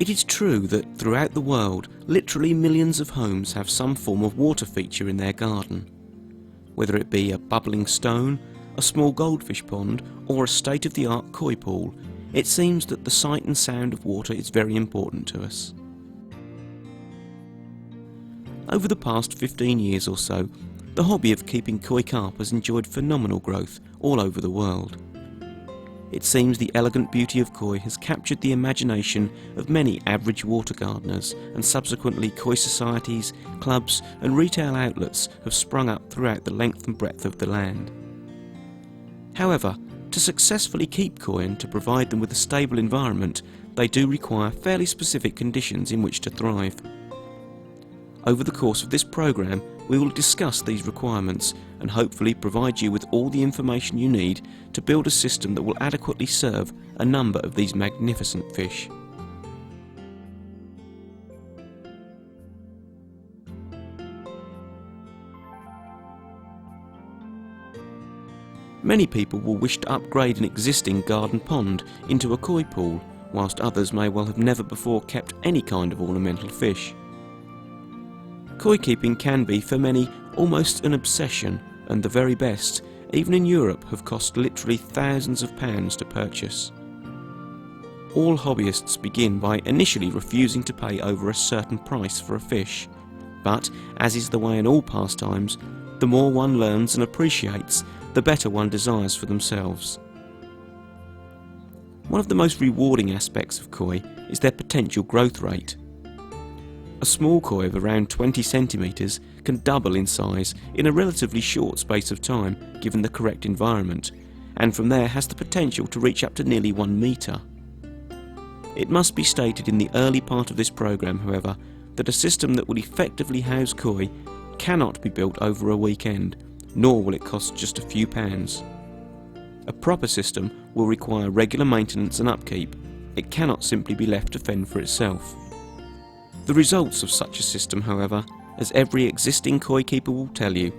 It is true that throughout the world, literally millions of homes have some form of water feature in their garden. Whether it be a bubbling stone, a small goldfish pond, or a state-of-the-art koi pool, it seems that the sight and sound of water is very important to us. Over the past 15 years or so, the hobby of keeping koi carp has enjoyed phenomenal growth all over the world. It seems the elegant beauty of koi has captured the imagination of many average water gardeners, and subsequently koi societies, clubs and retail outlets have sprung up throughout the length and breadth of the land. However, to successfully keep koi and to provide them with a stable environment, they do require fairly specific conditions in which to thrive. Over the course of this program, we will discuss these requirements and hopefully provide you with all the information you need to build a system that will adequately serve a number of these magnificent fish. Many people will wish to upgrade an existing garden pond into a koi pool, whilst others may well have never before kept any kind of ornamental fish. Koi keeping can be, for many, almost an obsession, and the very best, even in Europe, have cost literally thousands of pounds to purchase. All hobbyists begin by initially refusing to pay over a certain price for a fish, but, as is the way in all pastimes, the more one learns and appreciates, the better one desires for themselves. One of the most rewarding aspects of koi is their potential growth rate. A small koi of around 20 centimetres can double in size in a relatively short space of time given the correct environment, and from there has the potential to reach up to nearly 1 metre. It must be stated in the early part of this programme, however, that a system that will effectively house koi cannot be built over a weekend, nor will it cost just a few pounds. A proper system will require regular maintenance and upkeep. It cannot simply be left to fend for itself. The results of such a system, however, as every existing koi keeper will tell you,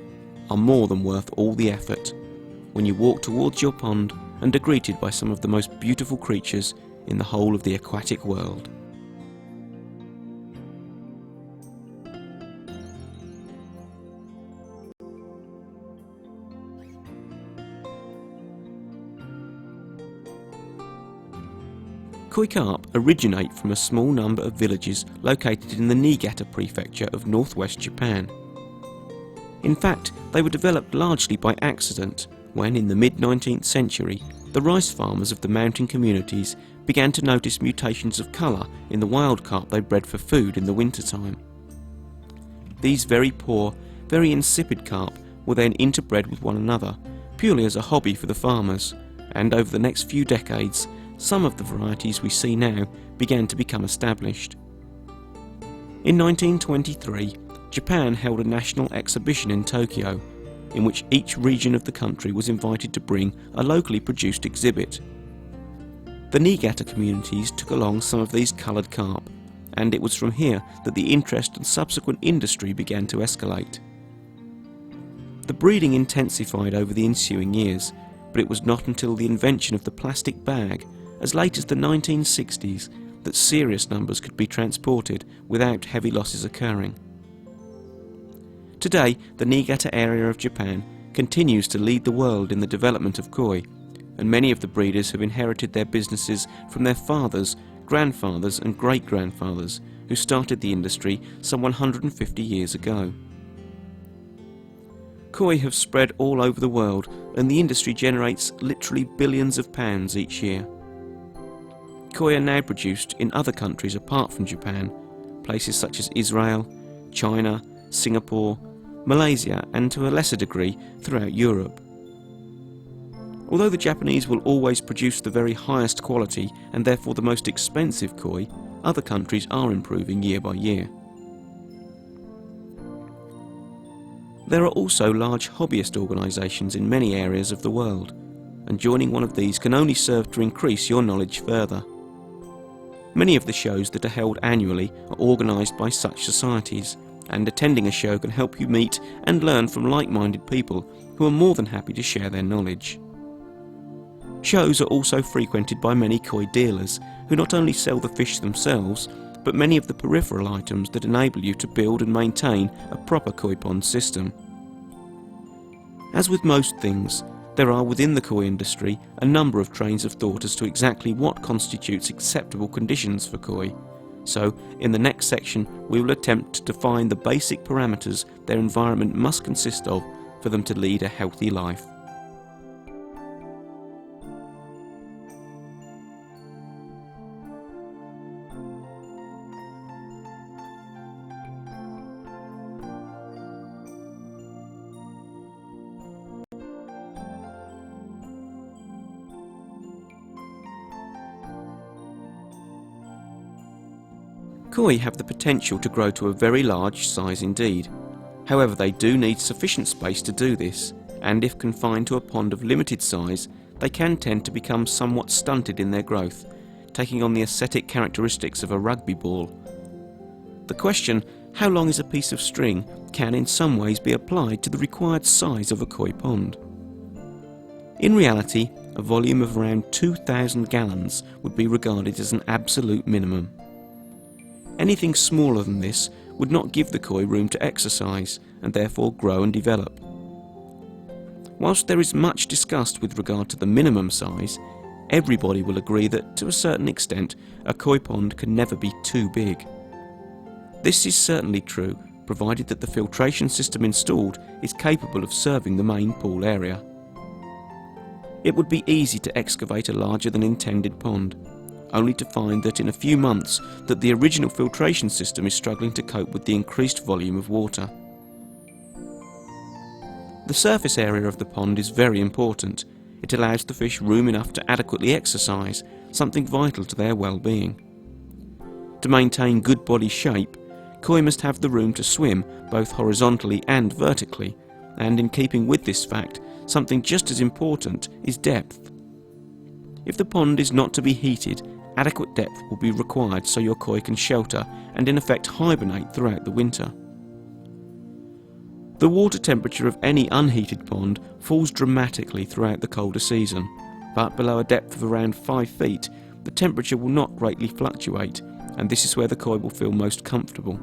are more than worth all the effort when you walk towards your pond and are greeted by some of the most beautiful creatures in the whole of the aquatic world. Koi carp originate from a small number of villages located in the Niigata prefecture of northwest Japan. In fact, they were developed largely by accident when, in the mid-19th century, the rice farmers of the mountain communities began to notice mutations of colour in the wild carp they bred for food in the wintertime. These very poor, very insipid carp were then interbred with one another, purely as a hobby for the farmers, and over the next few decades, some of the varieties we see now began to become established. In 1923, Japan held a national exhibition in Tokyo, in which each region of the country was invited to bring a locally produced exhibit. The Niigata communities took along some of these coloured carp, and it was from here that the interest and subsequent industry began to escalate. The breeding intensified over the ensuing years, but it was not until the invention of the plastic bag, as late as the 1960s, that serious numbers could be transported without heavy losses occurring. Today, the Niigata area of Japan continues to lead the world in the development of koi, and many of the breeders have inherited their businesses from their fathers, grandfathers and great-grandfathers, who started the industry some 150 years ago. Koi have spread all over the world, and the industry generates literally billions of pounds each year. Koi are now produced in other countries apart from Japan, places such as Israel, China, Singapore, Malaysia and to a lesser degree throughout Europe. Although the Japanese will always produce the very highest quality and therefore the most expensive koi, other countries are improving year by year. There are also large hobbyist organisations in many areas of the world, and joining one of these can only serve to increase your knowledge further. Many of the shows that are held annually are organised by such societies, and attending a show can help you meet and learn from like-minded people who are more than happy to share their knowledge. Shows are also frequented by many koi dealers who not only sell the fish themselves, but many of the peripheral items that enable you to build and maintain a proper koi pond system. As with most things, there are within the koi industry a number of trains of thought as to exactly what constitutes acceptable conditions for koi. So, in the next section, we will attempt to define the basic parameters their environment must consist of for them to lead a healthy life. Koi have the potential to grow to a very large size indeed. However, they do need sufficient space to do this, and if confined to a pond of limited size, they can tend to become somewhat stunted in their growth, taking on the aesthetic characteristics of a rugby ball. The question, how long is a piece of string, can in some ways be applied to the required size of a koi pond. In reality, a volume of around 2,000 gallons would be regarded as an absolute minimum. Anything smaller than this would not give the koi room to exercise and therefore grow and develop. Whilst there is much discussed with regard to the minimum size, everybody will agree that to a certain extent a koi pond can never be too big. This is certainly true provided that the filtration system installed is capable of serving the main pool area. It would be easy to excavate a larger than intended pond, only to find that in a few months that the original filtration system is struggling to cope with the increased volume of water. The surface area of the pond is very important. It allows the fish room enough to adequately exercise, something vital to their well-being. To maintain good body shape, koi must have the room to swim both horizontally and vertically, and in keeping with this fact, something just as important is depth. If the pond is not to be heated, adequate depth will be required so your koi can shelter and in effect hibernate throughout the winter. The water temperature of any unheated pond falls dramatically throughout the colder season, but below a depth of around 5 feet, the temperature will not greatly fluctuate, and this is where the koi will feel most comfortable.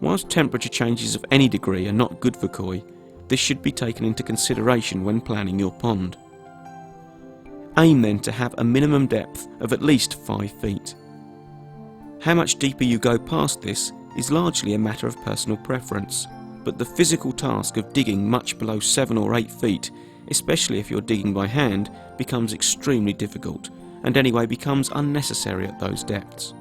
Whilst temperature changes of any degree are not good for koi, this should be taken into consideration when planning your pond. Aim then to have a minimum depth of at least 5 feet. How much deeper you go past this is largely a matter of personal preference, but the physical task of digging much below 7 or 8 feet, especially if you're digging by hand, becomes extremely difficult, and anyway becomes unnecessary at those depths.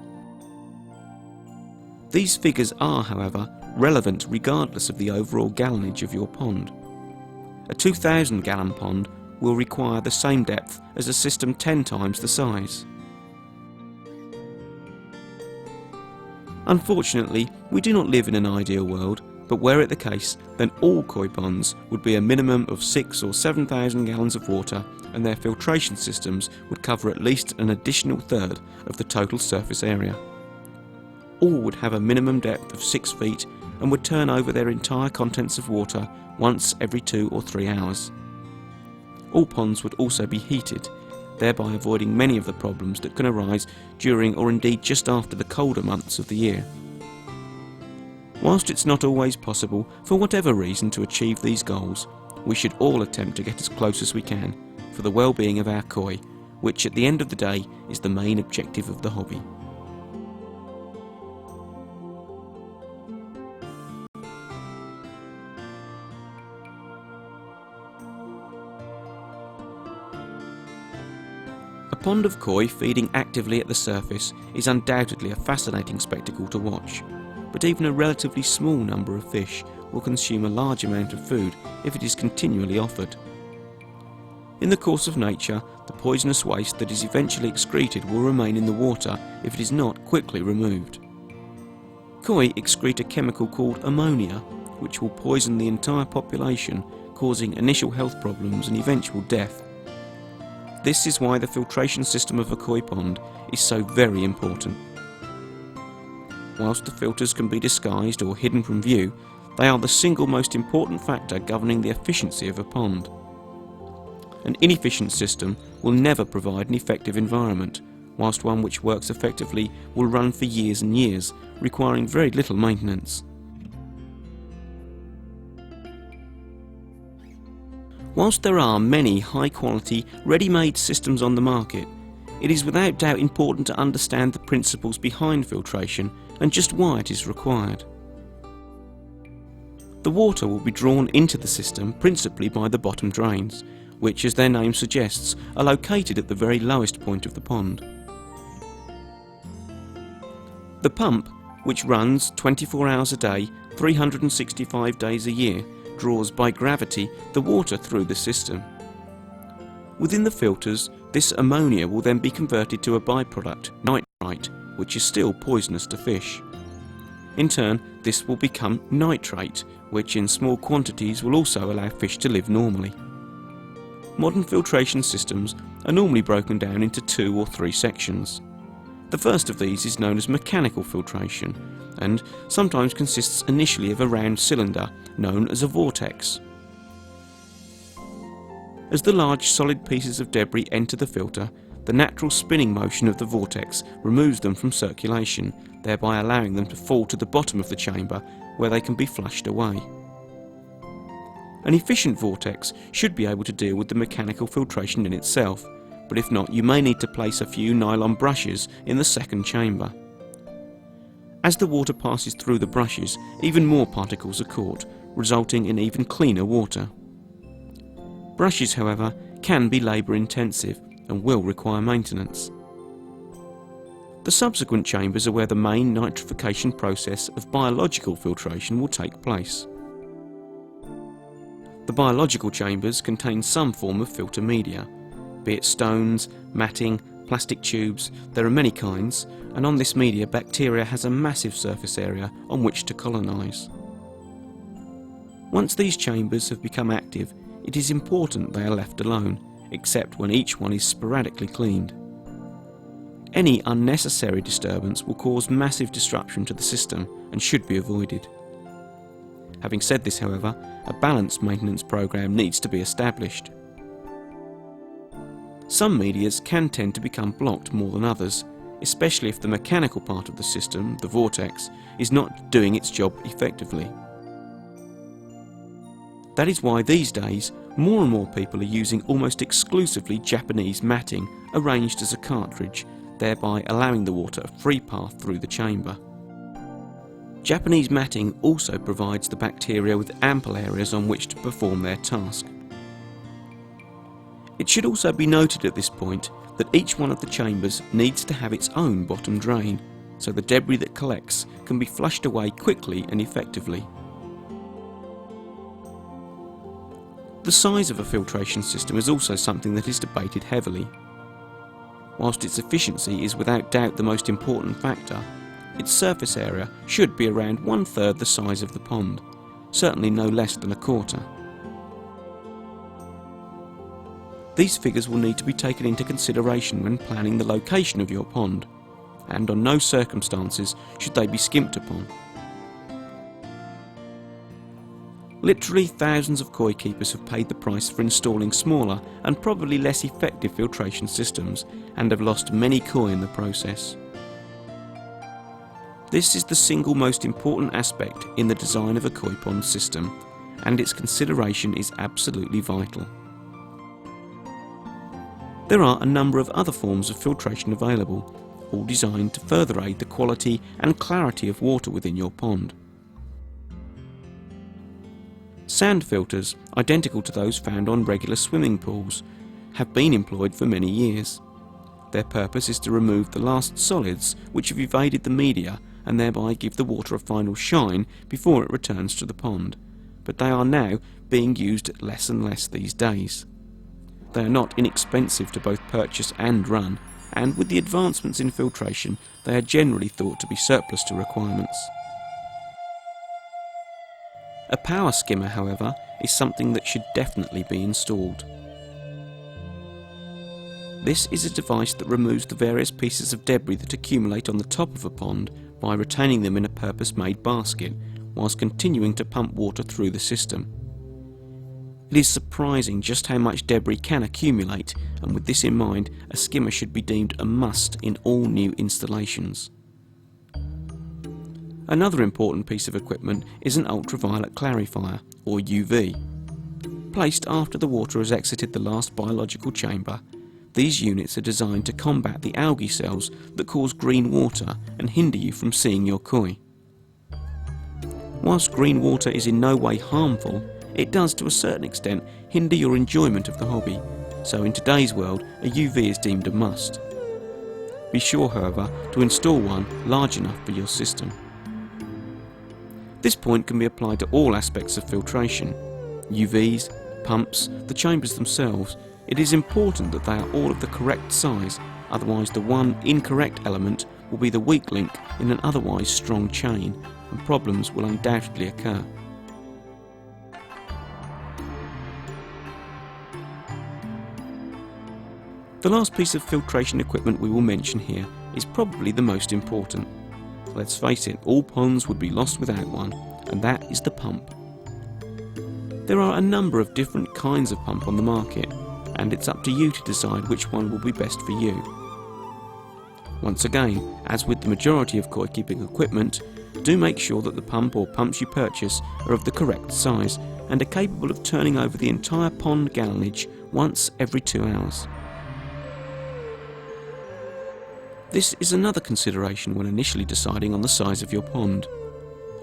These figures are, however, relevant regardless of the overall gallonage of your pond. A 2,000 gallon pond will require the same depth as a system 10 times the size. Unfortunately, we do not live in an ideal world, but were it the case, then all koi ponds would be a minimum of 6,000 or 7,000 gallons of water, and their filtration systems would cover at least an additional third of the total surface area. All would have a minimum depth of 6 feet and would turn over their entire contents of water once every 2 or 3 hours. All ponds would also be heated, thereby avoiding many of the problems that can arise during or indeed just after the colder months of the year. Whilst it's not always possible, for whatever reason, to achieve these goals, we should all attempt to get as close as we can for the well-being of our koi, which at the end of the day is the main objective of the hobby. A pond of koi feeding actively at the surface is undoubtedly a fascinating spectacle to watch, but even a relatively small number of fish will consume a large amount of food if it is continually offered. In the course of nature, the poisonous waste that is eventually excreted will remain in the water if it is not quickly removed. Koi excrete a chemical called ammonia, which will poison the entire population, causing initial health problems and eventual death. This is why the filtration system of a koi pond is so very important. Whilst the filters can be disguised or hidden from view, they are the single most important factor governing the efficiency of a pond. An inefficient system will never provide an effective environment, whilst one which works effectively will run for years and years, requiring very little maintenance. Whilst there are many high-quality, ready-made systems on the market, it is without doubt important to understand the principles behind filtration and just why it is required. The water will be drawn into the system principally by the bottom drains, which, as their name suggests, are located at the very lowest point of the pond. The pump, which runs 24 hours a day, 365 days a year, draws by gravity the water through the system. Within the filters, this ammonia will then be converted to a byproduct, nitrite, which is still poisonous to fish. In turn, this will become nitrate, which in small quantities will also allow fish to live normally. Modern filtration systems are normally broken down into 2 or 3 sections. The first of these is known as mechanical filtration, and sometimes consists initially of a round cylinder known as a vortex. As the large solid pieces of debris enter the filter, the natural spinning motion of the vortex removes them from circulation, thereby allowing them to fall to the bottom of the chamber where they can be flushed away. An efficient vortex should be able to deal with the mechanical filtration in itself, but if not, you may need to place a few nylon brushes in the second chamber. As the water passes through the brushes, even more particles are caught, resulting in even cleaner water. Brushes, however, can be labour intensive and will require maintenance. The subsequent chambers are where the main nitrification process of biological filtration will take place. The biological chambers contain some form of filter media, be it stones, matting, plastic tubes. There are many kinds, and on this media bacteria has a massive surface area on which to colonise. Once these chambers have become active, it is important they are left alone, except when each one is sporadically cleaned. Any unnecessary disturbance will cause massive disruption to the system and should be avoided. Having said this, however, a balanced maintenance program needs to be established. Some medias can tend to become blocked more than others, especially if the mechanical part of the system, the vortex, is not doing its job effectively. That is why these days more and more people are using almost exclusively Japanese matting arranged as a cartridge, thereby allowing the water a free path through the chamber. Japanese matting also provides the bacteria with ample areas on which to perform their task. It should also be noted at this point that each one of the chambers needs to have its own bottom drain, so the debris that collects can be flushed away quickly and effectively. The size of a filtration system is also something that is debated heavily. Whilst its efficiency is without doubt the most important factor, its surface area should be around 1/3 the size of the pond, certainly no less than 1/4. These figures will need to be taken into consideration when planning the location of your pond, and on no circumstances should they be skimped upon. Literally thousands of koi keepers have paid the price for installing smaller and probably less effective filtration systems and have lost many koi in the process. This is the single most important aspect in the design of a koi pond system, and its consideration is absolutely vital. There are a number of other forms of filtration available, all designed to further aid the quality and clarity of water within your pond. Sand filters, identical to those found on regular swimming pools, have been employed for many years. Their purpose is to remove the last solids which have evaded the media and thereby give the water a final shine before it returns to the pond, but they are now being used less and less these days. They are not inexpensive to both purchase and run, and with the advancements in filtration, they are generally thought to be surplus to requirements. A power skimmer, however, is something that should definitely be installed. This is a device that removes the various pieces of debris that accumulate on the top of a pond by retaining them in a purpose-made basket, whilst continuing to pump water through the system. It is surprising just how much debris can accumulate, and with this in mind, a skimmer should be deemed a must in all new installations. Another important piece of equipment is an ultraviolet clarifier, or UV. Placed after the water has exited the last biological chamber, these units are designed to combat the algae cells that cause green water and hinder you from seeing your koi. Whilst green water is in no way harmful, it does to a certain extent hinder your enjoyment of the hobby, so in today's world a UV is deemed a must. Be sure, however, to install one large enough for your system. This point can be applied to all aspects of filtration: UVs, pumps, the chambers themselves. It is important that they are all of the correct size, otherwise the one incorrect element will be the weak link in an otherwise strong chain, and problems will undoubtedly occur. The last piece of filtration equipment we will mention here is probably the most important. Let's face it, all ponds would be lost without one, and that is the pump. There are a number of different kinds of pump on the market, and it's up to you to decide which one will be best for you. Once again, as with the majority of koi keeping equipment, do make sure that the pump or pumps you purchase are of the correct size and are capable of turning over the entire pond gallonage once every 2 hours. This is another consideration when initially deciding on the size of your pond.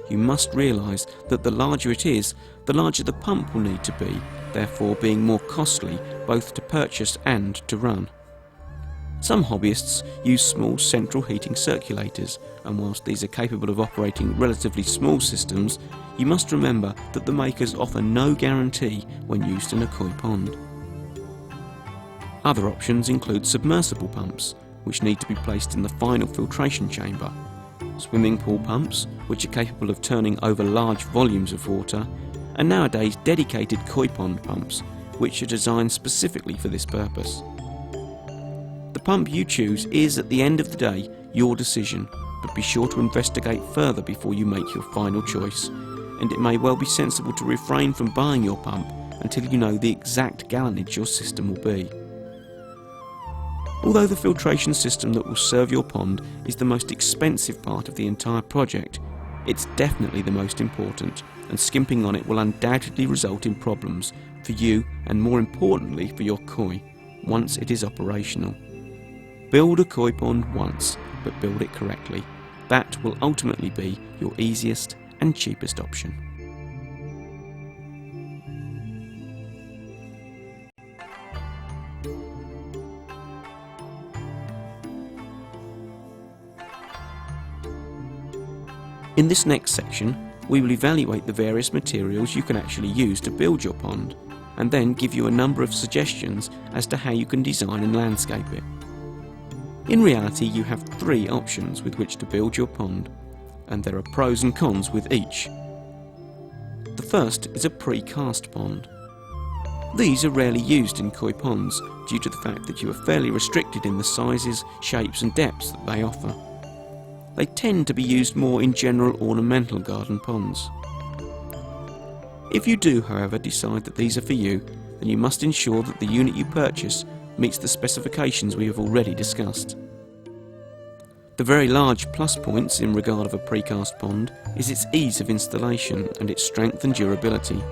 You must realise that the larger it is, the larger the pump will need to be, therefore being more costly both to purchase and to run. Some hobbyists use small central heating circulators, and whilst these are capable of operating relatively small systems, you must remember that the makers offer no guarantee when used in a koi pond. Other options include submersible pumps, which need to be placed in the final filtration chamber, swimming pool pumps, which are capable of turning over large volumes of water, and nowadays dedicated koi pond pumps, which are designed specifically for this purpose. The pump you choose is, at the end of the day, your decision, but be sure to investigate further before you make your final choice, and it may well be sensible to refrain from buying your pump until you know the exact gallonage your system will be. Although the filtration system that will serve your pond is the most expensive part of the entire project, it's definitely the most important, and skimping on it will undoubtedly result in problems for you and, more importantly, for your koi once it is operational. Build a koi pond once, but build it correctly. That will ultimately be your easiest and cheapest option. In this next section, we will evaluate the various materials you can actually use to build your pond, and then give you a number of suggestions as to how you can design and landscape it. In reality, you have 3 options with which to build your pond, and there are pros and cons with each. The first is a pre-cast pond. These are rarely used in koi ponds due to the fact that you are fairly restricted in the sizes, shapes and depths that they offer. They tend to be used more in general ornamental garden ponds. If you do, however, decide that these are for you, then you must ensure that the unit you purchase meets the specifications we have already discussed. The very large plus points in regard of a precast pond is its ease of installation and its strength and durability.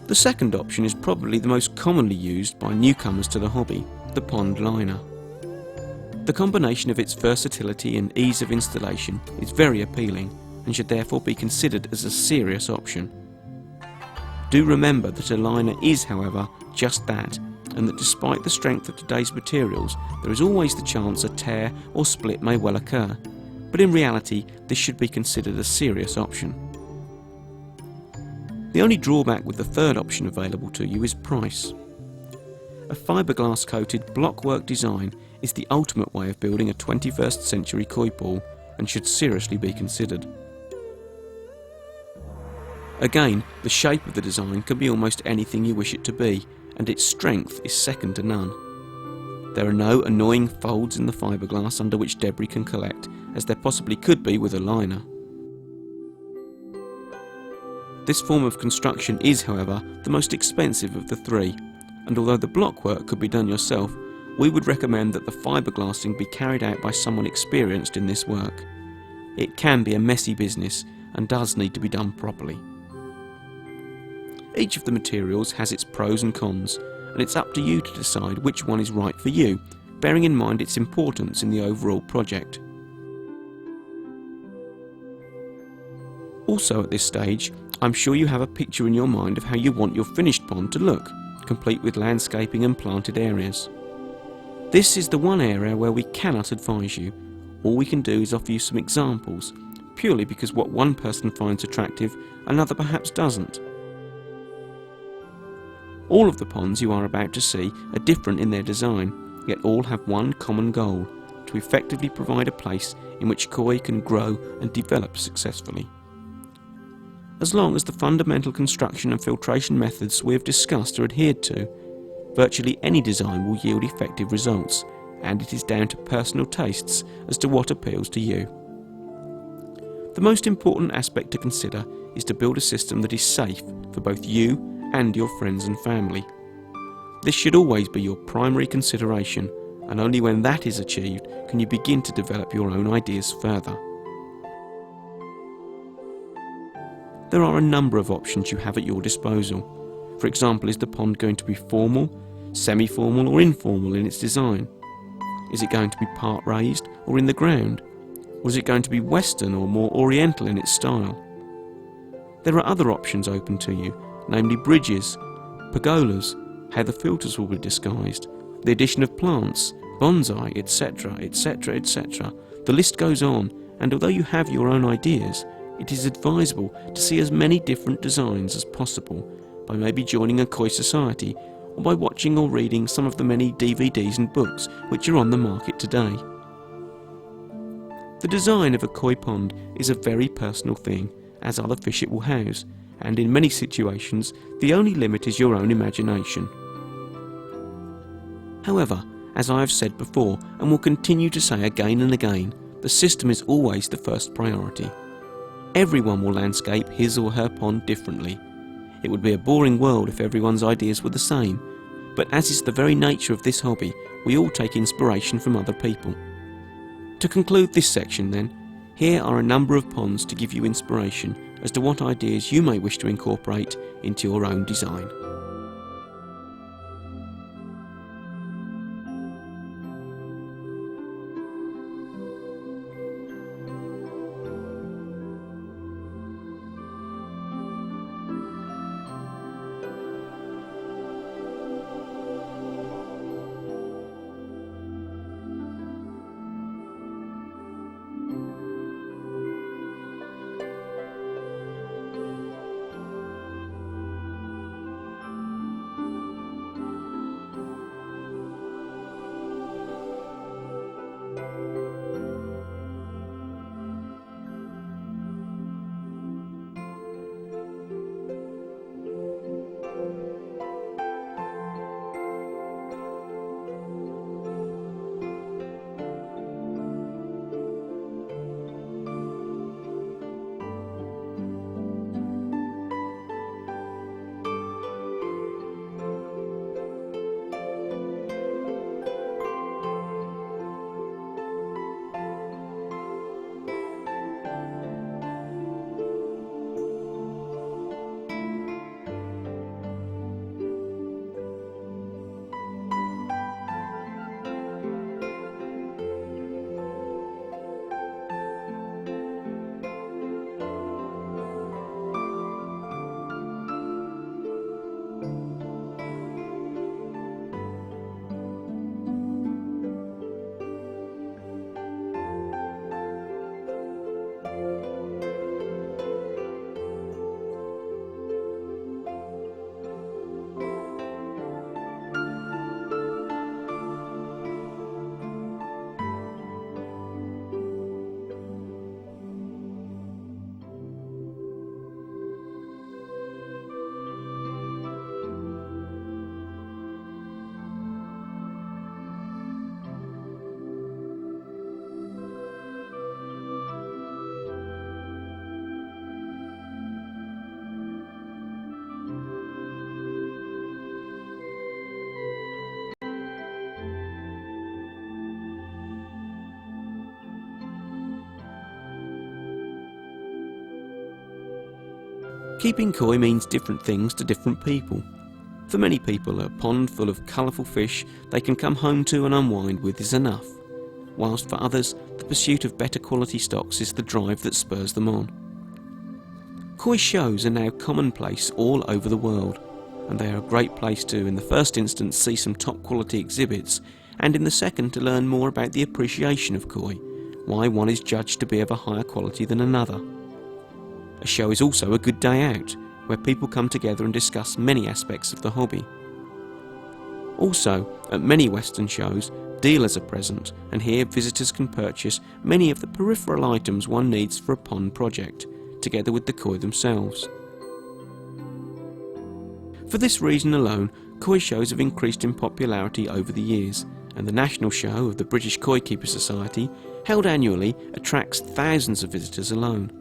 The second option is probably the most commonly used by newcomers to the hobby, the pond liner. The combination of its versatility and ease of installation is very appealing and should therefore be considered as a serious option. Do remember that a liner is, however, just that, and that despite the strength of today's materials, there is always the chance a tear or split may well occur, but in reality this should be considered a serious option. The only drawback with the third option available to you is price. A fiberglass coated blockwork design is the ultimate way of building a 21st century koi pool and should seriously be considered. Again, the shape of the design can be almost anything you wish it to be, and its strength is second to none. There are no annoying folds in the fiberglass under which debris can collect, as there possibly could be with a liner. This form of construction is, however, the most expensive of the three, and although the block work could be done yourself, we would recommend that the fiberglassing be carried out by someone experienced in this work. It can be a messy business and does need to be done properly. Each of the materials has its pros and cons, and it's up to you to decide which one is right for you, bearing in mind its importance in the overall project. Also at this stage, I'm sure you have a picture in your mind of how you want your finished pond to look, complete with landscaping and planted areas. This is the one area where we cannot advise you. All we can do is offer you some examples, purely because what one person finds attractive, another perhaps doesn't. All of the ponds you are about to see are different in their design, yet all have one common goal: to effectively provide a place in which koi can grow and develop successfully. As long as the fundamental construction and filtration methods we have discussed are adhered to, virtually any design will yield effective results, and it is down to personal tastes as to what appeals to you. The most important aspect to consider is to build a system that is safe for both you and your friends and family. This should always be your primary consideration, and only when that is achieved can you begin to develop your own ideas further. There are a number of options you have at your disposal. For example, is the pond going to be formal, semi-formal or informal in its design? Is it going to be part raised or in the ground? Or is it going to be Western or more Oriental in its style? There are other options open to you, namely bridges, pergolas, how the filters will be disguised, the addition of plants, bonsai, etc, etc, etc. The list goes on, and although you have your own ideas, it is advisable to see as many different designs as possible by maybe joining a koi society or by watching or reading some of the many DVDs and books which are on the market today. The design of a koi pond is a very personal thing, as are the fish it will house, and in many situations the only limit is your own imagination. However, as I have said before and will continue to say again and again, the system is always the first priority. Everyone will landscape his or her pond differently. It would be a boring world if everyone's ideas were the same, but as is the very nature of this hobby, we all take inspiration from other people. To conclude this section then, here are a number of ponds to give you inspiration as to what ideas you may wish to incorporate into your own design. Keeping koi means different things to different people. For many people, a pond full of colourful fish they can come home to and unwind with is enough, whilst for others, the pursuit of better quality stocks is the drive that spurs them on. Koi shows are now commonplace all over the world, and they are a great place to, in the first instance, see some top quality exhibits, and in the second to learn more about the appreciation of koi, why one is judged to be of a higher quality than another. A show is also a good day out, where people come together and discuss many aspects of the hobby. Also, at many Western shows, dealers are present, and here visitors can purchase many of the peripheral items one needs for a pond project, together with the koi themselves. For this reason alone, koi shows have increased in popularity over the years, and the national show of the British Koi Keeper Society, held annually, attracts thousands of visitors alone.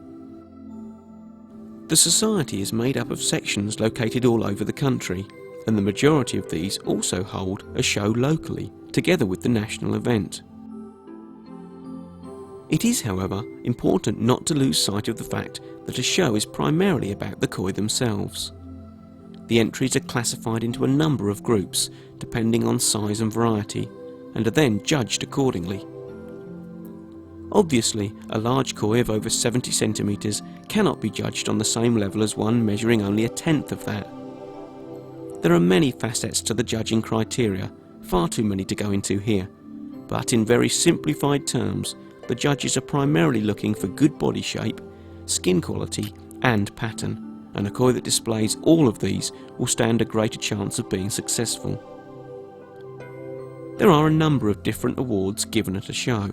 The society is made up of sections located all over the country, and the majority of these also hold a show locally, together with the national event. It is, however, important not to lose sight of the fact that a show is primarily about the koi themselves. The entries are classified into a number of groups, depending on size and variety, and are then judged accordingly. Obviously, a large koi of over 70 centimetres cannot be judged on the same level as one measuring only a tenth of that. There are many facets to the judging criteria, far too many to go into here, but in very simplified terms, the judges are primarily looking for good body shape, skin quality and pattern, and a koi that displays all of these will stand a greater chance of being successful. There are a number of different awards given at a show.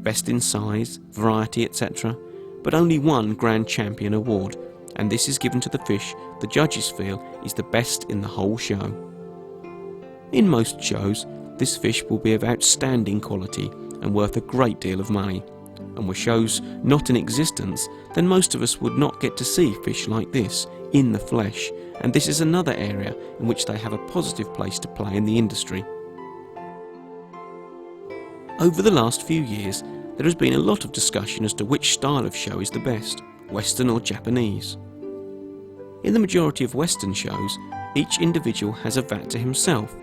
Best in size, variety, etc., but only one Grand Champion award, and this is given to the fish the judges feel is the best in the whole show. In most shows, this fish will be of outstanding quality and worth a great deal of money, and were shows not in existence, then most of us would not get to see fish like this in the flesh, and this is another area in which they have a positive place to play in the industry. Over the last few years, there has been a lot of discussion as to which style of show is the best, Western or Japanese. In the majority of Western shows, each individual has a vat to himself,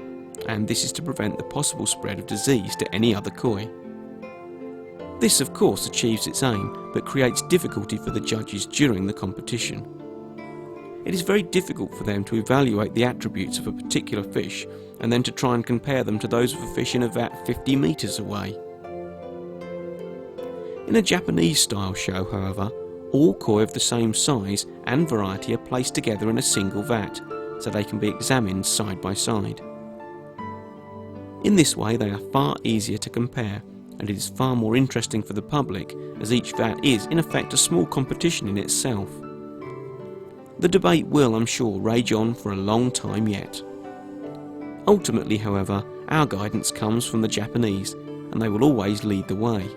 and this is to prevent the possible spread of disease to any other koi. This of course achieves its aim, but creates difficulty for the judges during the competition. It is very difficult for them to evaluate the attributes of a particular fish and then to try and compare them to those of a fish in a vat 50 metres away. In a Japanese style show, however, all koi of the same size and variety are placed together in a single vat, so they can be examined side by side. In this way they are far easier to compare, and it is far more interesting for the public, as each vat is in effect a small competition in itself. The debate will, I'm sure, rage on for a long time yet. Ultimately, however, our guidance comes from the Japanese, and they will always lead the way.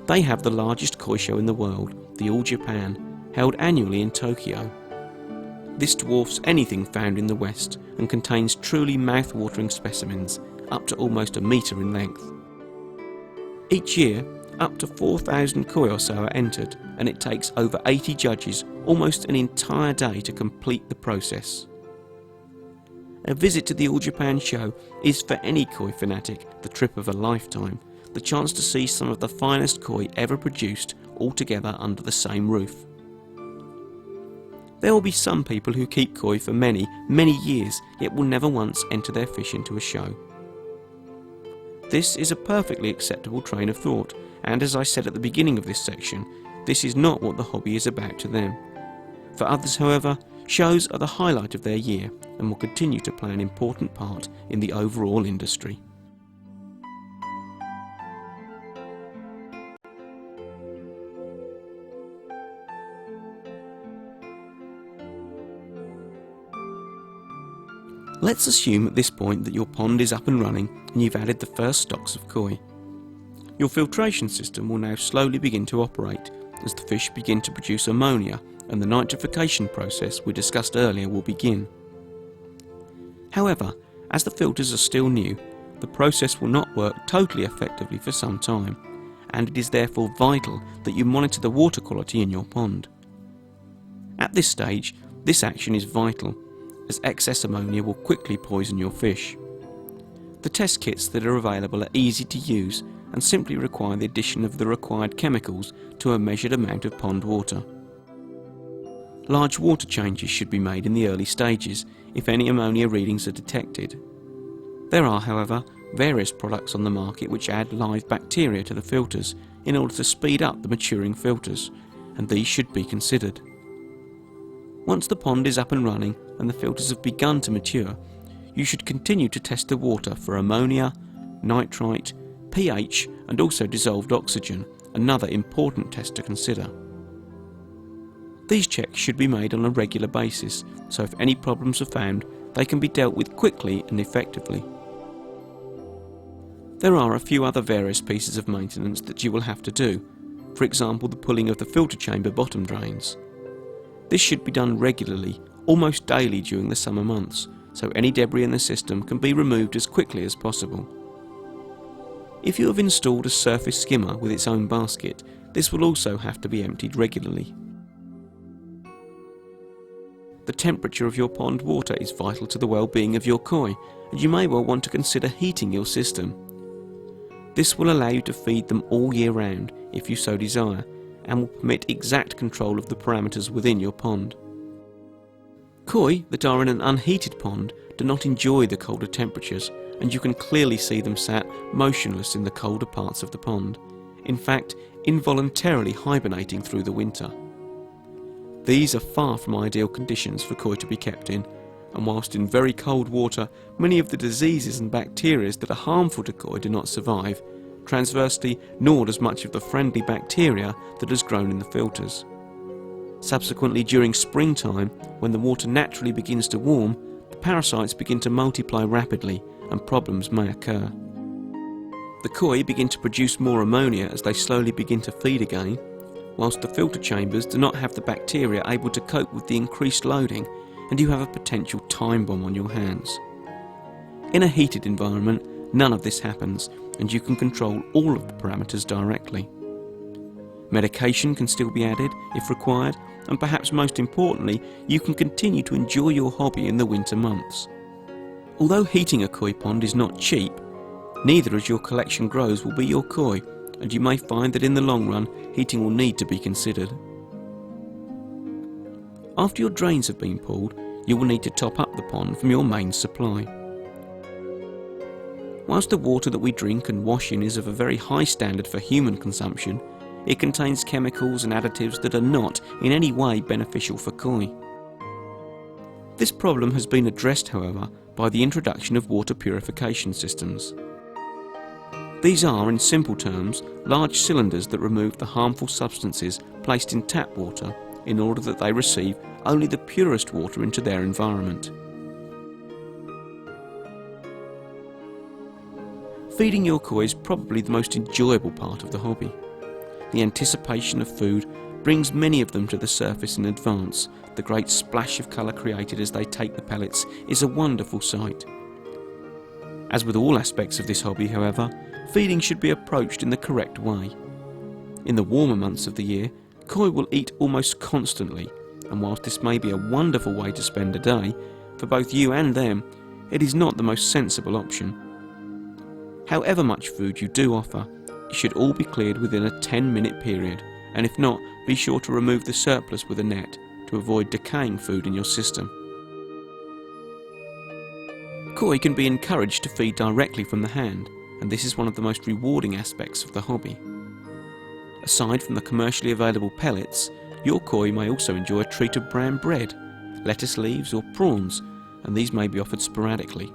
They have the largest koi show in the world, the All Japan, held annually in Tokyo. This dwarfs anything found in the West and contains truly mouth-watering specimens, up to almost a metre in length. Each year, up to 4,000 koi or so are entered, and it takes over 80 judges almost an entire day to complete the process. A visit to the All Japan show is for any koi fanatic the trip of a lifetime, the chance to see some of the finest koi ever produced all together under the same roof. There will be some people who keep koi for many, many years, yet will never once enter their fish into a show. This is a perfectly acceptable train of thought, and as I said at the beginning of this section, this is not what the hobby is about to them. For others, however, shows are the highlight of their year and will continue to play an important part in the overall industry. Let's assume at this point that your pond is up and running and you've added the first stocks of koi. Your filtration system will now slowly begin to operate as the fish begin to produce ammonia, and the nitrification process we discussed earlier will begin. However, as the filters are still new, the process will not work totally effectively for some time, and it is therefore vital that you monitor the water quality in your pond. At this stage, this action is vital, as excess ammonia will quickly poison your fish. The test kits that are available are easy to use and simply require the addition of the required chemicals to a measured amount of pond water. Large water changes should be made in the early stages if any ammonia readings are detected. There are, however, various products on the market which add live bacteria to the filters in order to speed up the maturing filters, and these should be considered. Once the pond is up and running and the filters have begun to mature, you should continue to test the water for ammonia, nitrite, pH and also dissolved oxygen, another important test to consider. These checks should be made on a regular basis, so if any problems are found, they can be dealt with quickly and effectively. There are a few other various pieces of maintenance that you will have to do, for example the pulling of the filter chamber bottom drains. This should be done regularly, almost daily during the summer months, so any debris in the system can be removed as quickly as possible. If you have installed a surface skimmer with its own basket, this will also have to be emptied regularly. The temperature of your pond water is vital to the well-being of your koi, and you may well want to consider heating your system. This will allow you to feed them all year round if you so desire, and will permit exact control of the parameters within your pond. Koi that are in an unheated pond do not enjoy the colder temperatures, and you can clearly see them sat motionless in the colder parts of the pond, in fact involuntarily hibernating through the winter. These are far from ideal conditions for koi to be kept in, and whilst in very cold water many of the diseases and bacteria that are harmful to koi do not survive, transversely nor does much of the friendly bacteria that has grown in the filters. Subsequently, during springtime, when the water naturally begins to warm, the parasites begin to multiply rapidly and problems may occur. The koi begin to produce more ammonia as they slowly begin to feed again, whilst the filter chambers do not have the bacteria able to cope with the increased loading, and you have a potential time bomb on your hands. In a heated environment, none of this happens, and you can control all of the parameters directly. Medication can still be added if required, and perhaps most importantly, you can continue to enjoy your hobby in the winter months. Although heating a koi pond is not cheap, neither as your collection grows will be your koi, and you may find that in the long run heating will need to be considered. After your drains have been pulled, you will need to top up the pond from your main supply. Whilst the water that we drink and wash in is of a very high standard for human consumption, it contains chemicals and additives that are not in any way beneficial for koi. This problem has been addressed, however, by the introduction of water purification systems. These are, in simple terms, large cylinders that remove the harmful substances placed in tap water in order that they receive only the purest water into their environment. Feeding your koi is probably the most enjoyable part of the hobby. The anticipation of food brings many of them to the surface in advance. The great splash of colour created as they take the pellets is a wonderful sight. As with all aspects of this hobby, however, feeding should be approached in the correct way. In the warmer months of the year, koi will eat almost constantly, and whilst this may be a wonderful way to spend a day, for both you and them, it is not the most sensible option. However much food you do offer, it should all be cleared within a 10-minute period, and if not, be sure to remove the surplus with a net to avoid decaying food in your system. Koi can be encouraged to feed directly from the hand, and this is one of the most rewarding aspects of the hobby. Aside from the commercially available pellets, your koi may also enjoy a treat of brown bread, lettuce leaves or prawns, and these may be offered sporadically.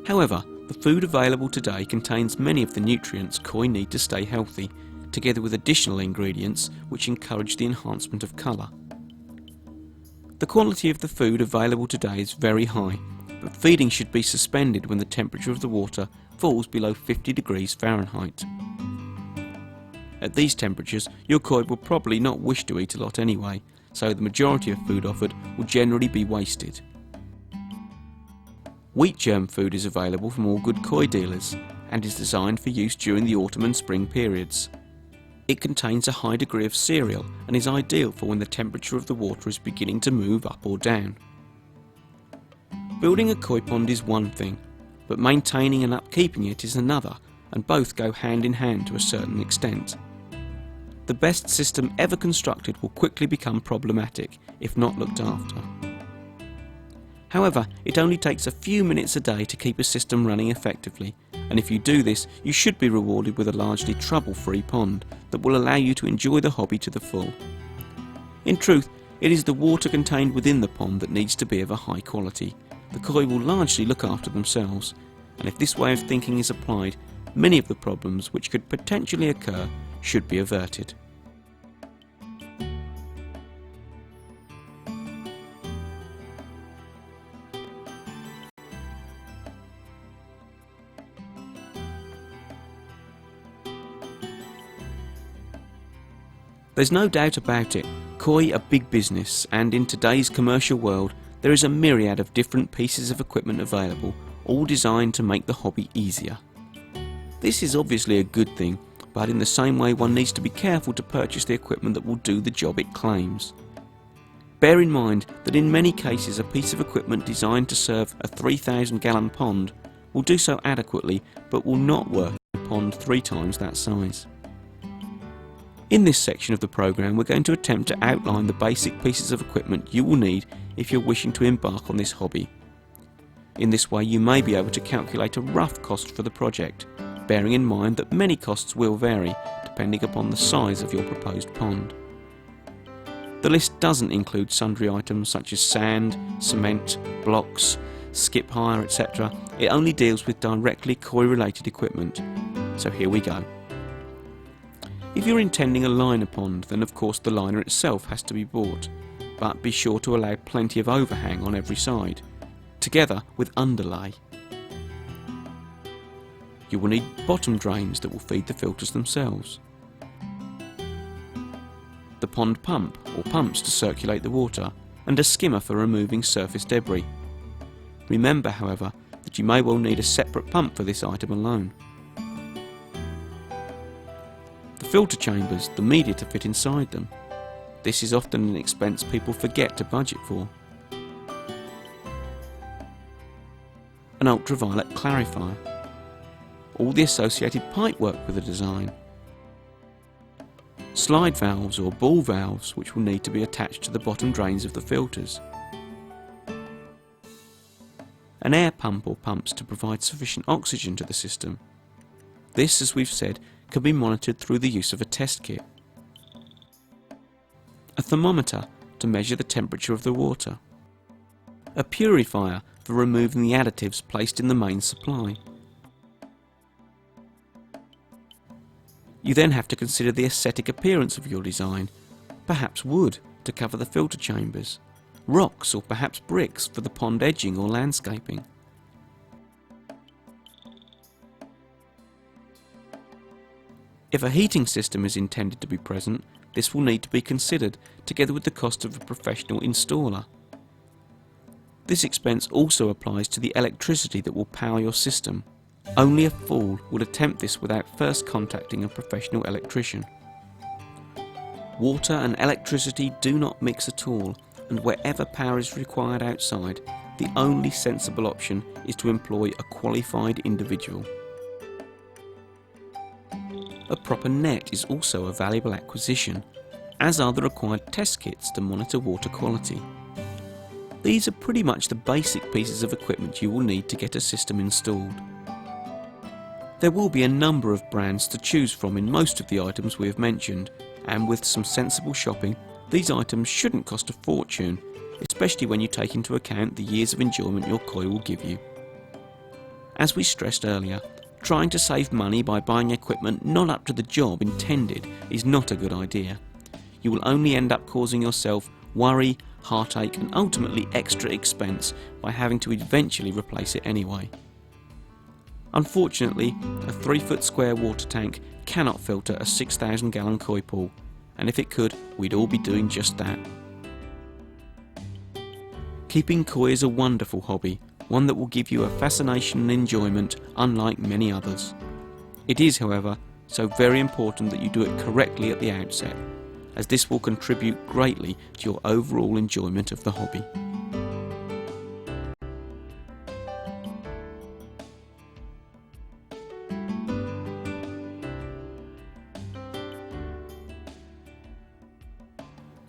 However, the food available today contains many of the nutrients koi need to stay healthy, together with additional ingredients which encourage the enhancement of colour. The quality of the food available today is very high, but feeding should be suspended when the temperature of the water falls below 50 degrees Fahrenheit. At these temperatures, your koi will probably not wish to eat a lot anyway, so the majority of food offered will generally be wasted. Wheat germ food is available from all good koi dealers and is designed for use during the autumn and spring periods. It contains a high degree of cereal and is ideal for when the temperature of the water is beginning to move up or down. Building a koi pond is one thing, but maintaining and upkeeping it is another, and both go hand in hand to a certain extent. The best system ever constructed will quickly become problematic if not looked after. However, it only takes a few minutes a day to keep a system running effectively, and if you do this, you should be rewarded with a largely trouble-free pond that will allow you to enjoy the hobby to the full. In truth, it is the water contained within the pond that needs to be of a high quality. The koi will largely look after themselves, and if this way of thinking is applied, many of the problems which could potentially occur should be averted. There's no doubt about it, koi are big business, and in today's commercial world there is a myriad of different pieces of equipment available, all designed to make the hobby easier. This is obviously a good thing, but in the same way one needs to be careful to purchase the equipment that will do the job it claims. Bear in mind that in many cases a piece of equipment designed to serve a 3,000 gallon pond will do so adequately, but will not work in a pond 3 times that size. In this section of the programme we're going to attempt to outline the basic pieces of equipment you will need if you're wishing to embark on this hobby. In this way you may be able to calculate a rough cost for the project, bearing in mind that many costs will vary depending upon the size of your proposed pond. The list doesn't include sundry items such as sand, cement, blocks, skip hire, etc. It only deals with directly koi related equipment. So here we go. If you're intending a liner pond, then of course the liner itself has to be bought, but be sure to allow plenty of overhang on every side, together with underlay. You will need bottom drains that will feed the filters themselves, the pond pump or pumps to circulate the water, and a skimmer for removing surface debris. Remember, however, that you may well need a separate pump for this item alone. The filter chambers, the media to fit inside them. This is often an expense people forget to budget for. An ultraviolet clarifier. All the associated pipework with the design. Slide valves or ball valves which will need to be attached to the bottom drains of the filters. An air pump or pumps to provide sufficient oxygen to the system. This, as we've said, can be monitored through the use of a test kit. A thermometer to measure the temperature of the water. A purifier for removing the additives placed in the main supply. You then have to consider the aesthetic appearance of your design. Perhaps wood to cover the filter chambers, rocks or perhaps bricks for the pond edging or landscaping. If a heating system is intended to be present, this will need to be considered, together with the cost of a professional installer. This expense also applies to the electricity that will power your system. Only a fool would attempt this without first contacting a professional electrician. Water and electricity do not mix at all, and wherever power is required outside, the only sensible option is to employ a qualified individual. A proper net is also a valuable acquisition, as are the required test kits to monitor water quality. These are pretty much the basic pieces of equipment you will need to get a system installed. There will be a number of brands to choose from in most of the items we have mentioned, and with some sensible shopping, these items shouldn't cost a fortune, especially when you take into account the years of enjoyment your koi will give you. As we stressed earlier, trying to save money by buying equipment not up to the job intended is not a good idea. You will only end up causing yourself worry, heartache and ultimately extra expense by having to eventually replace it anyway. Unfortunately, a 3-foot square water tank cannot filter a 6,000 gallon koi pool, and if it could, we'd all be doing just that. Keeping koi is a wonderful hobby, one that will give you a fascination and enjoyment unlike many others. It is, however, so very important that you do it correctly at the outset, as this will contribute greatly to your overall enjoyment of the hobby.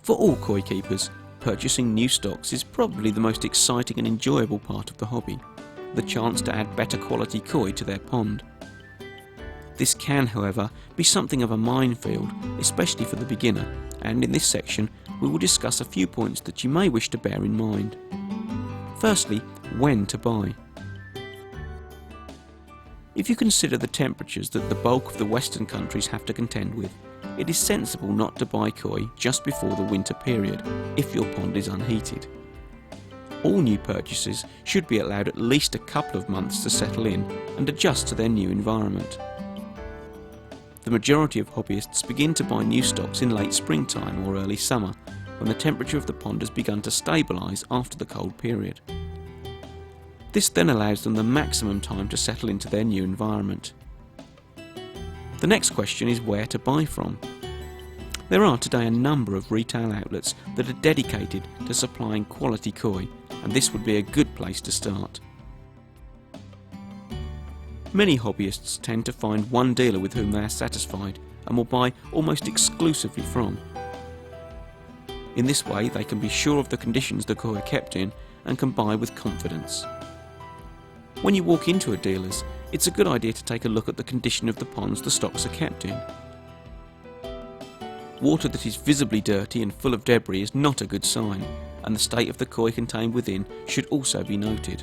For all koi keepers, purchasing new stocks is probably the most exciting and enjoyable part of the hobby, the chance to add better quality koi to their pond. This can, however, be something of a minefield, especially for the beginner, and in this section we will discuss a few points that you may wish to bear in mind. Firstly, when to buy. If you consider the temperatures that the bulk of the Western countries have to contend with, it is sensible not to buy koi just before the winter period if your pond is unheated. All new purchases should be allowed at least a couple of months to settle in and adjust to their new environment. The majority of hobbyists begin to buy new stocks in late springtime or early summer, when the temperature of the pond has begun to stabilise after the cold period. This then allows them the maximum time to settle into their new environment. The next question is where to buy from. There are today a number of retail outlets that are dedicated to supplying quality koi, and this would be a good place to start. Many hobbyists tend to find one dealer with whom they are satisfied and will buy almost exclusively from. In this way they can be sure of the conditions the koi are kept in and can buy with confidence. When you walk into a dealer's, it's a good idea to take a look at the condition of the ponds the stocks are kept in. Water that is visibly dirty and full of debris is not a good sign, and the state of the koi contained within should also be noted.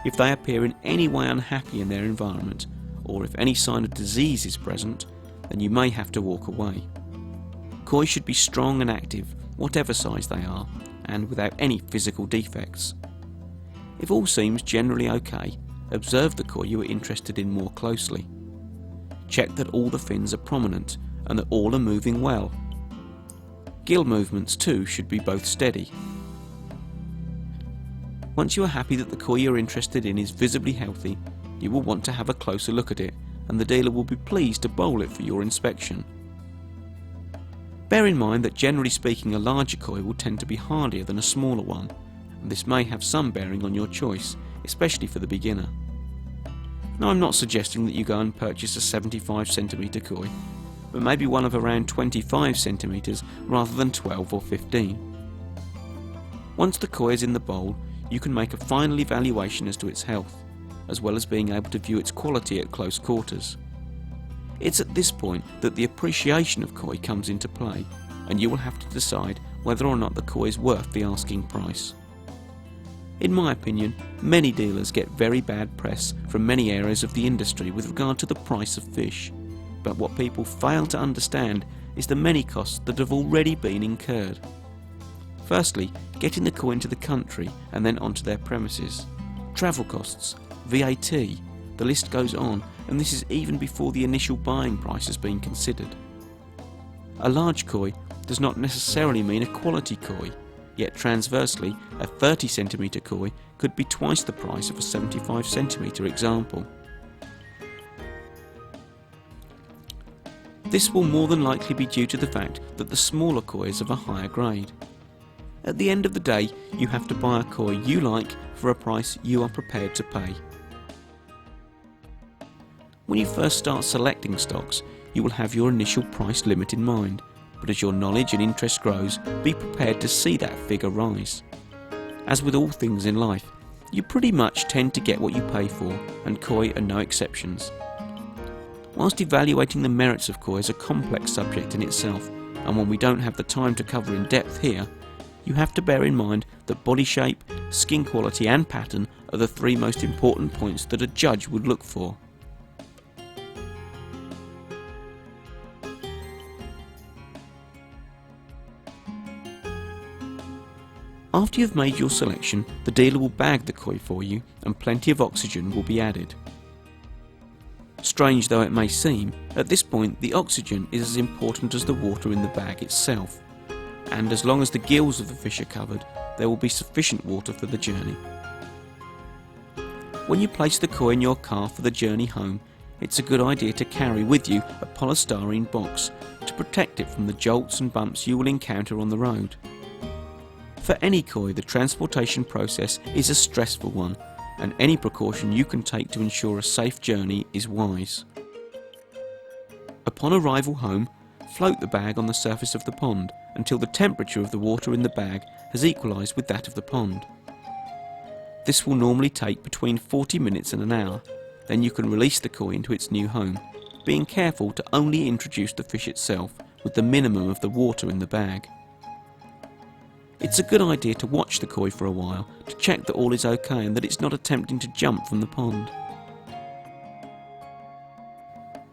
If they appear in any way unhappy in their environment, or if any sign of disease is present, then you may have to walk away. Koi should be strong and active, whatever size they are, and without any physical defects. If all seems generally okay, observe the koi you are interested in more closely. Check that all the fins are prominent and that all are moving well. Gill movements too should be both steady. Once you are happy that the koi you are interested in is visibly healthy, you will want to have a closer look at it, and the dealer will be pleased to bowl it for your inspection. Bear in mind that generally speaking a larger koi will tend to be hardier than a smaller one, and this may have some bearing on your choice, especially for the beginner. Now, I'm not suggesting that you go and purchase a 75cm koi, but maybe one of around 25cm rather than 12 or 15. Once the koi is in the bowl, you can make a final evaluation as to its health, as well as being able to view its quality at close quarters. It's at this point that the appreciation of koi comes into play, and you will have to decide whether or not the koi is worth the asking price. In my opinion, many dealers get very bad press from many areas of the industry with regard to the price of fish, but what people fail to understand is the many costs that have already been incurred. Firstly, getting the koi into the country and then onto their premises. Travel costs, VAT, the list goes on, and this is even before the initial buying price has been considered. A large koi does not necessarily mean a quality koi, yet transversely, a 30cm koi could be twice the price of a 75cm example. This will more than likely be due to the fact that the smaller koi is of a higher grade. At the end of the day, you have to buy a koi you like for a price you are prepared to pay. When you first start selecting stocks, you will have your initial price limit in mind, but as your knowledge and interest grows, be prepared to see that figure rise. As with all things in life, you pretty much tend to get what you pay for, and koi are no exceptions. Whilst evaluating the merits of koi is a complex subject in itself, and one we don't have the time to cover in depth here, you have to bear in mind that body shape, skin quality and pattern are the three most important points that a judge would look for. After you've made your selection, the dealer will bag the koi for you and plenty of oxygen will be added. Strange though it may seem, at this point the oxygen is as important as the water in the bag itself, and as long as the gills of the fish are covered, there will be sufficient water for the journey. When you place the koi in your car for the journey home, it's a good idea to carry with you a polystyrene box to protect it from the jolts and bumps you will encounter on the road. For any koi, the transportation process is a stressful one, and any precaution you can take to ensure a safe journey is wise. Upon arrival home, float the bag on the surface of the pond until the temperature of the water in the bag has equalised with that of the pond. This will normally take between 40 minutes and an hour. Then you can release the koi into its new home, being careful to only introduce the fish itself with the minimum of the water in the bag. It's a good idea to watch the koi for a while to check that all is okay and that it's not attempting to jump from the pond.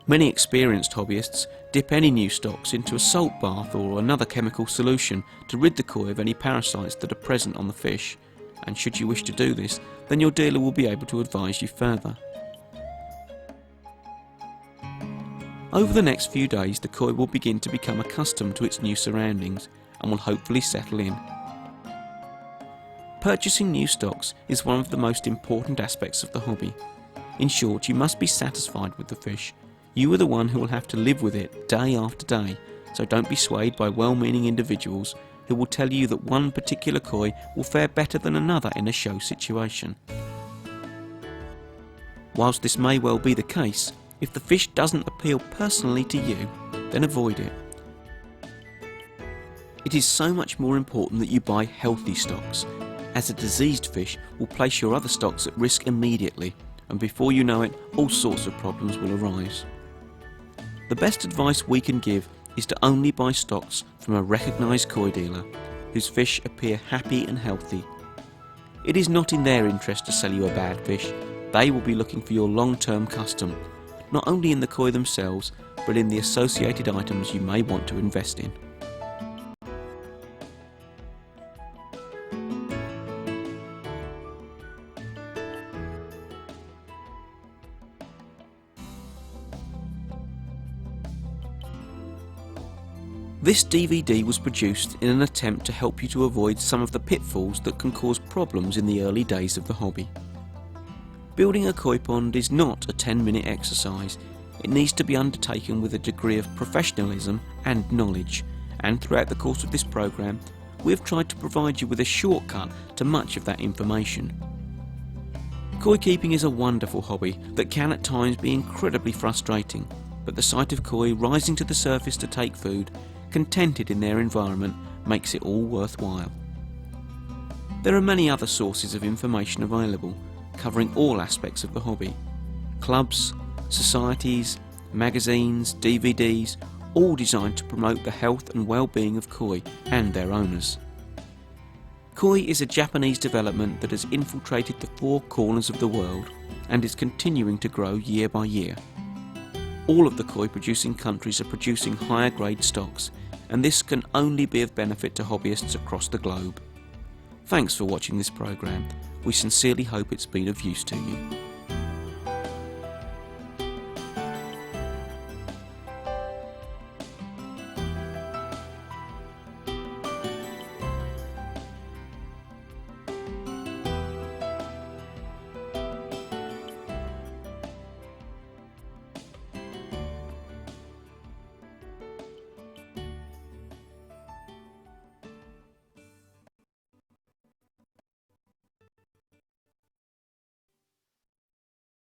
Many experienced hobbyists dip any new stocks into a salt bath or another chemical solution to rid the koi of any parasites that are present on the fish, and should you wish to do this, then your dealer will be able to advise you further. Over the next few days, the koi will begin to become accustomed to its new surroundings and will hopefully settle in. Purchasing new stocks is one of the most important aspects of the hobby. In short, you must be satisfied with the fish. You are the one who will have to live with it day after day, so don't be swayed by well-meaning individuals who will tell you that one particular koi will fare better than another in a show situation. Whilst this may well be the case, if the fish doesn't appeal personally to you, then avoid it. It is so much more important that you buy healthy stocks, as a diseased fish will place your other stocks at risk immediately, and before you know it, all sorts of problems will arise. The best advice we can give is to only buy stocks from a recognised koi dealer, whose fish appear happy and healthy. It is not in their interest to sell you a bad fish. They will be looking for your long-term custom, not only in the koi themselves, but in the associated items you may want to invest in. This DVD was produced in an attempt to help you to avoid some of the pitfalls that can cause problems in the early days of the hobby. Building a koi pond is not a 10-minute exercise. It needs to be undertaken with a degree of professionalism and knowledge, and throughout the course of this program, we have tried to provide you with a shortcut to much of that information. Koi keeping is a wonderful hobby that can at times be incredibly frustrating, but the sight of koi rising to the surface to take food, contented in their environment, makes it all worthwhile. There are many other sources of information available, covering all aspects of the hobby. Clubs, societies, magazines, DVDs, all designed to promote the health and well-being of koi and their owners. Koi is a Japanese development that has infiltrated the four corners of the world and is continuing to grow year by year. All of the koi producing countries are producing higher grade stocks, and this can only be of benefit to hobbyists across the globe. Thanks for watching this program. We sincerely hope it's been of use to you.